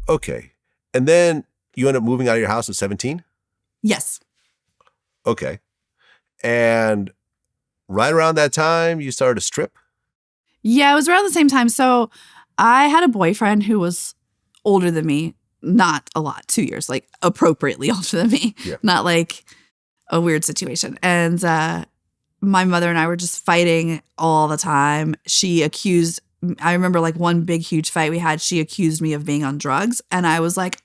Okay. And then you end up moving out of your house at 17? Yes. Okay. And right around that time, you started to strip? Yeah, it was around the same time. So I had a boyfriend who was older than me. Not a lot, 2 years, like appropriately older than me. Yeah. Not like a weird situation. And my mother and I were just fighting all the time. I remember like one big, huge fight we had. She accused me of being on drugs. And I was like,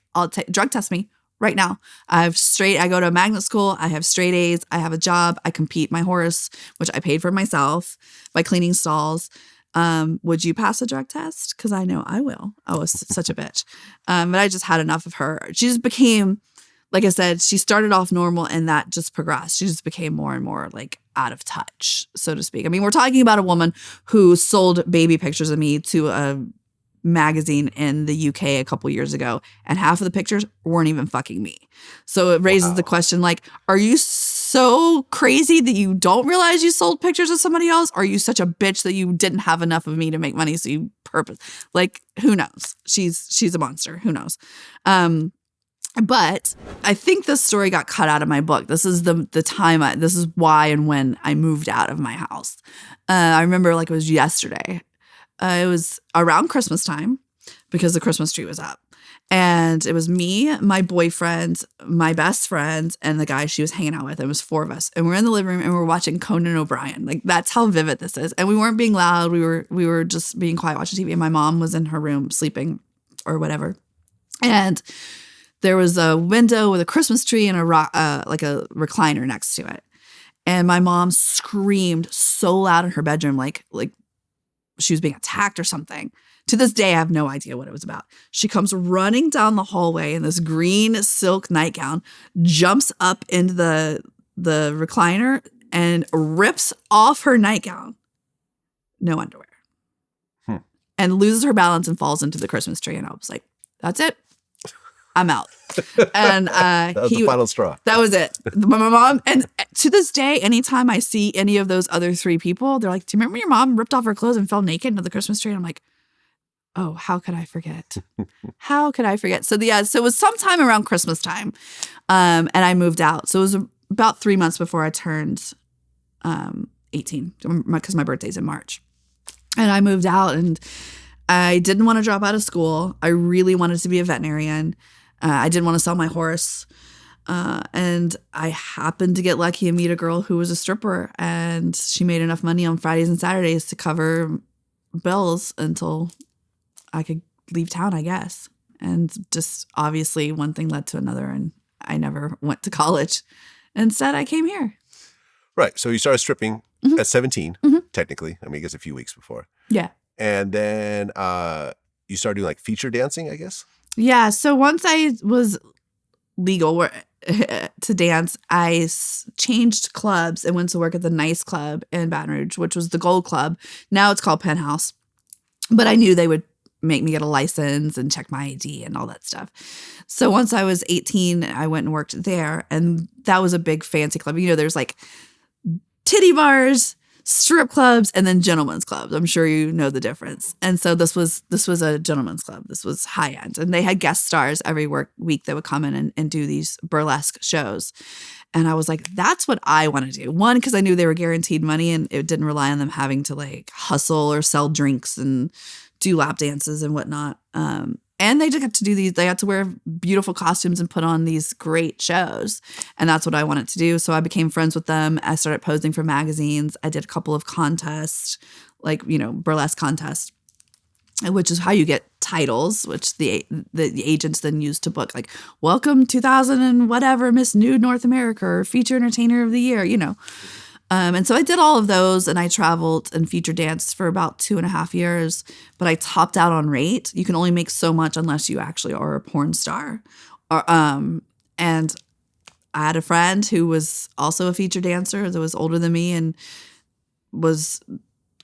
drug test me right now. I go to a magnet school. I have straight A's. I have a job. I compete my horse, which I paid for myself by cleaning stalls. Would you pass a drug test? Because I know I will. I was such a bitch. But I just had enough of her. She just became, like I said, she started off normal and that just progressed. She just became more and more like out of touch, so to speak. I mean, we're talking about a woman who sold baby pictures of me to a magazine in the UK a couple years ago, and half of the pictures weren't even fucking me. So it raises the question, like, are you so crazy that you don't realize you sold pictures of somebody else? Or are you such a bitch that you didn't have enough of me to make money, so you like, who knows? She's a monster. Who knows? But I think this story got cut out of my book. This is the time. This is why and when I moved out of my house. I remember like it was yesterday. It was around Christmas time because the Christmas tree was up. And it was me, my boyfriend, my best friend, and the guy she was hanging out with. It was 4 of us. And we're in the living room and we're watching Conan O'Brien. Like, that's how vivid this is. And we weren't being loud. We were just being quiet watching TV. And my mom was in her room sleeping or whatever. And there was a window with a Christmas tree and like a recliner next to it. And my mom screamed so loud in her bedroom, like she was being attacked or something. To this day, I have no idea what it was about. She comes running down the hallway in this green silk nightgown, jumps up into the recliner and rips off her nightgown. No underwear. And loses her balance and falls into the Christmas tree. And I was like, that's it. I'm out. And that was the final straw. That was it. My mom, and to this day, anytime I see any of those other 3 people, they're like, do you remember when your mom ripped off her clothes and fell naked into the Christmas tree? And I'm like, oh, how could I forget? How could I forget? So it was sometime around Christmas time. And I moved out. So it was about 3 months before I turned 18, because my birthday's in March. And I moved out and I didn't want to drop out of school. I really wanted to be a veterinarian. I didn't want to sell my horse. And I happened to get lucky and meet a girl who was a stripper, and she made enough money on Fridays and Saturdays to cover bills until I could leave town, I guess. And just obviously one thing led to another, and I never went to college. Instead, I came here. Right. So you started stripping at 17, technically. I mean, I guess a few weeks before. Yeah. And then you started doing like feature dancing, I guess? Yeah. So once I was legal to dance, I changed clubs and went to work at the Nice Club in Baton Rouge, which was the Gold Club. Now it's called Penthouse. But I knew they would make me get a license and check my ID and all that stuff. So once I was 18, I went and worked there. And that was a big fancy club. You know, there's like titty bars, strip clubs, and then gentlemen's clubs. I'm sure you know the difference. And so this was a gentlemen's club. This was high end. And they had guest stars every week that would come in and do these burlesque shows. And I was like, that's what I want to do. One, because I knew they were guaranteed money and it didn't rely on them having to like hustle or sell drinks and do lap dances and whatnot. And they got to do these, they had to wear beautiful costumes and put on these great shows. And that's what I wanted to do. So I became friends with them. I started posing for magazines. I did a couple of contests, like, you know, burlesque contests, which is how you get titles, which the agents then use to book, like, welcome 2000 and whatever, Miss Nude North America or Feature Entertainer of the Year, you know. And so I did all of those, and I traveled and feature danced for about 2.5 years, but I topped out on rate. You can only make so much unless you actually are a porn star. And I had a friend who was also a feature dancer that was older than me and was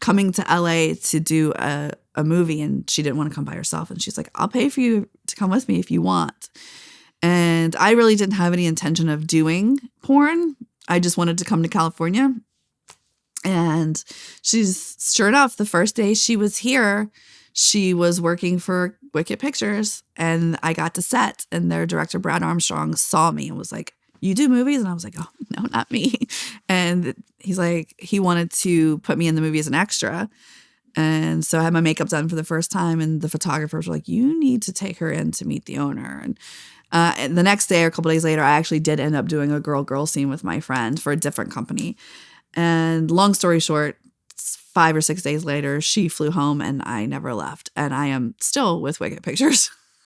coming to LA to do a movie, and she didn't want to come by herself. And she's like, I'll pay for you to come with me if you want. And I really didn't have any intention of doing porn. I just wanted to come to California. And she's, sure enough, the first day she was here, she was working for Wicked Pictures, and I got to set, and their director, Brad Armstrong, saw me and was like, "You do movies?" And I was like, "Oh, no, not me." And he's like, he wanted to put me in the movie as an extra. And so I had my makeup done for the first time, and the photographers were like, "You need to take her in to meet the owner." And the next day or a couple days later, I actually did end up doing a girl-girl scene with my friend for a different company. And long story short, 5 or 6 days later, she flew home and I never left. And I am still with Wicked Pictures.